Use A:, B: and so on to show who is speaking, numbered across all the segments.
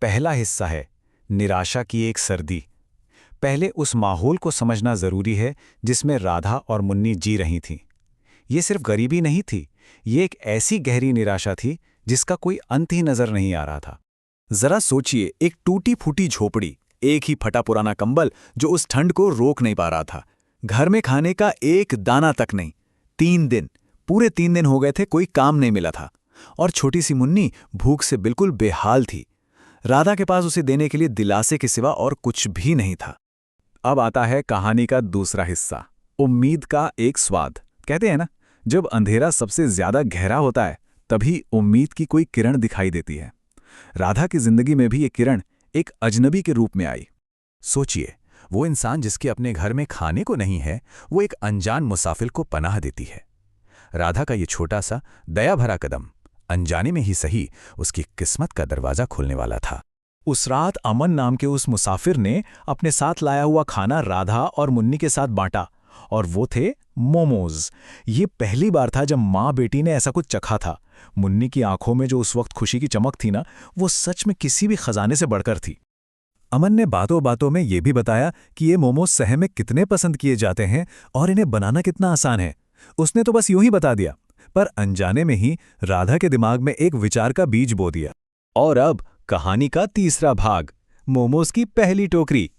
A: पहला हिस्सा है निराशा की एक सर्दी। पहले उस माहौल को समझना जरूरी है जिसमें राधा और मुन्नी जी रही थीं। ये सिर्फ गरीबी नहीं थी, ये एक ऐसी गहरी निराशा थी जिसका कोई अंत ही नजर नहीं आ रहा था।
B: जरा सोचिए, एक टूटी फूटी झोपड़ी, एक ही फटा पुराना कंबल जो उस ठंड को रोक नहीं पा रहा था। घर में खाने का एक दाना तक नहीं। 3 दिन, पूरे 3 दिन हो गए थे, कोई काम नहीं मिला था। और छोटी सी मुन्नी भूख से बिल्कुल बेहाल थी। राधा के पास उसे देने के लिए दिलासे के सिवा और कुछ भी नहीं था।
A: अब आता है कहानी का दूसरा हिस्सा, उम्मीद का एक स्वाद। कहते हैं ना, जब अंधेरा सबसे ज्यादा गहरा होता है तभी उम्मीद की कोई किरण दिखाई देती है। राधा की जिंदगी में भी ये किरण एक अजनबी के रूप में आई।
B: सोचिए, वो इंसान जिसके अपने घर में खाने को नहीं है, वो एक अनजान मुसाफिर को पनाह देती है। राधा का ये छोटा सा दया भरा कदम अनजाने में ही सही उसकी किस्मत का दरवाजा खोलने वाला था।
A: उस रात अमन नाम के उस मुसाफिर ने अपने साथ लाया हुआ खाना राधा और मुन्नी के साथ बांटा, और वो थे मोमोज। ये पहली बार था जब माँ बेटी ने ऐसा कुछ चखा था। मुन्नी की आंखों में जो उस वक्त खुशी की चमक थी ना, वो सच में किसी भी खजाने से बढ़कर थी।
B: अमन ने बातों बातों में ये भी बताया कि ये मोमोज शहर में कितने पसंद किए जाते हैं और इन्हें बनाना कितना आसान है। उसने तो बस यूं ही बता दिया, पर अनजाने में ही राधा के दिमाग में एक विचार का बीज बो दिया।
A: और अब कहानी का तीसरा भाग, मोमोज की पहली टोकरी।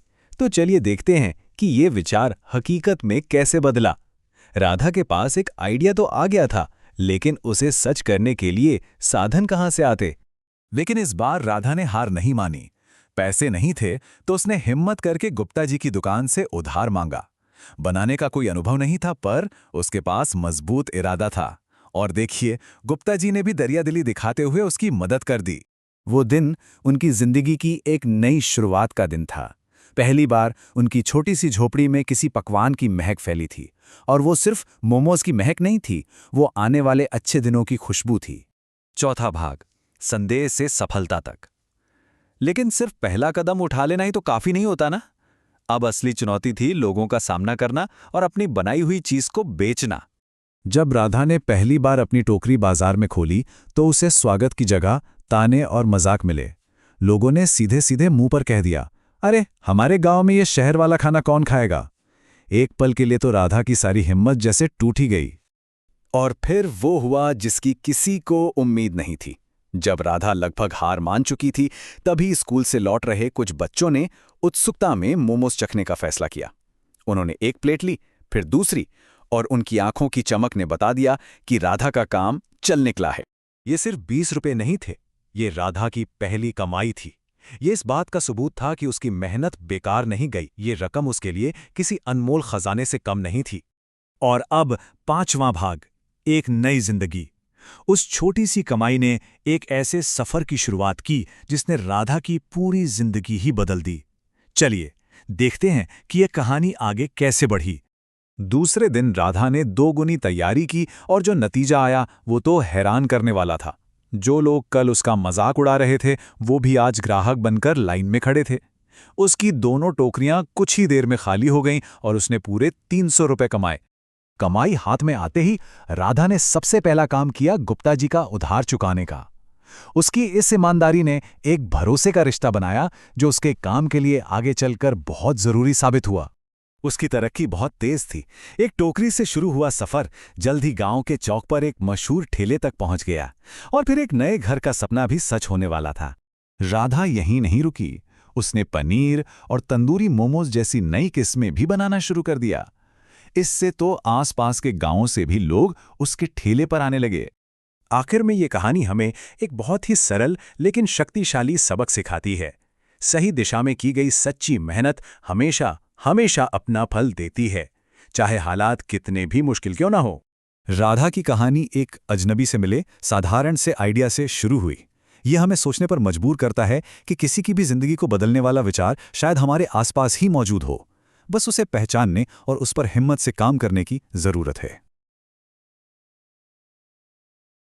A: तो चलिए देखते हैं कि ये विचार हकीकत में कैसे बदला। राधा के पास एक आइडिया तो आ गया था, लेकिन उसे सच करने के लिए साधन कहाँ से आते।
B: लेकिन इस बार राधा ने हार नहीं मानी। पैसे नहीं थे तो उसने हिम्मत करके गुप्ता जी की दुकान से उधार मांगा। बनाने का कोई अनुभव नहीं था, पर उसके पास मजबूत इरादा था। और देखिए, गुप्ता जी ने भी दरियादिली दिखाते हुए उसकी मदद कर दी। वो दिन उनकी जिंदगी की एक नई शुरुआत का दिन था। पहली बार उनकी छोटी सी झोपड़ी में किसी पकवान की महक फैली थी, और वो सिर्फ मोमोज की महक नहीं थी, वो आने वाले अच्छे दिनों की खुशबू थी।
A: चौथा भाग, संदेह से सफलता तक। लेकिन सिर्फ पहला कदम उठा लेना ही तो काफी नहीं होता ना। अब असली चुनौती थी लोगों का सामना करना और अपनी बनाई हुई चीज को बेचना।
B: जब राधा ने पहली बार अपनी टोकरी बाजार में खोली तो उसे स्वागत की जगह ताने और मजाक मिले। लोगों ने सीधे सीधे मुंह पर कह दिया, अरे हमारे गांव में ये शहर वाला खाना कौन खाएगा। एक पल के लिए तो राधा की सारी हिम्मत जैसे टूट ही गई।
A: और फिर वो हुआ जिसकी किसी को उम्मीद नहीं थी। जब राधा लगभग हार मान चुकी थी, तभी स्कूल से लौट रहे कुछ बच्चों ने उत्सुकता में मोमोज चखने का फैसला किया। उन्होंने एक प्लेट ली, फिर दूसरी, और उनकी आंखों की चमक ने बता दिया कि राधा का काम चल निकला है।
B: ये सिर्फ 20 रुपए नहीं थे, ये राधा की पहली कमाई थी। ये इस बात का सबूत था कि उसकी मेहनत बेकार नहीं गई। ये रकम उसके लिए किसी अनमोल खजाने से कम नहीं थी। और अब 5वां भाग, एक नई जिंदगी। उस छोटी सी कमाई ने एक ऐसे सफर की शुरुआत की जिसने राधा की पूरी जिंदगी ही बदल दी। चलिए देखते हैं कि यह कहानी आगे कैसे बढ़ी। दूसरे दिन राधा ने 2 गुनी तैयारी की, और जो नतीजा आया वो तो हैरान करने वाला था। जो लोग कल उसका मजाक उड़ा रहे थे, वो भी आज ग्राहक बनकर लाइन में खड़े थे। उसकी दोनों टोकरियां कुछ ही देर में खाली हो गईं और उसने पूरे 300 रुपए कमाए। कमाई हाथ में आते ही राधा ने सबसे पहला काम किया गुप्ता जी का उधार चुकाने का। उसकी इस ईमानदारी ने एक भरोसे का रिश्ता बनाया जो उसके काम के लिए आगे चलकर बहुत जरूरी साबित हुआ। उसकी तरक्की बहुत तेज थी। एक टोकरी से शुरू हुआ सफर जल्द ही गांव के चौक पर एक मशहूर ठेले तक पहुंच गया, और फिर एक नए घर का सपना भी सच होने वाला था। राधा यहीं नहीं रुकी, उसने पनीर और तंदूरी मोमोज जैसी नई किस्में भी बनाना शुरू कर दिया। इससे तो आसपास के गांवों से भी लोग उसके ठेले पर आने लगे। आखिर में ये कहानी हमें एक बहुत ही सरल लेकिन शक्तिशाली सबक सिखाती है। सही दिशा में की गई सच्ची मेहनत हमेशा हमेशा अपना फल देती है, चाहे हालात कितने भी मुश्किल क्यों ना हो। राधा की कहानी एक अजनबी से मिले साधारण से आइडिया से शुरू हुई। यह हमें सोचने पर मजबूर करता है कि किसी की भी जिंदगी को बदलने वाला विचार शायद हमारे आसपास ही मौजूद हो। बस उसे पहचानने और उस पर हिम्मत से काम करने की जरूरत है।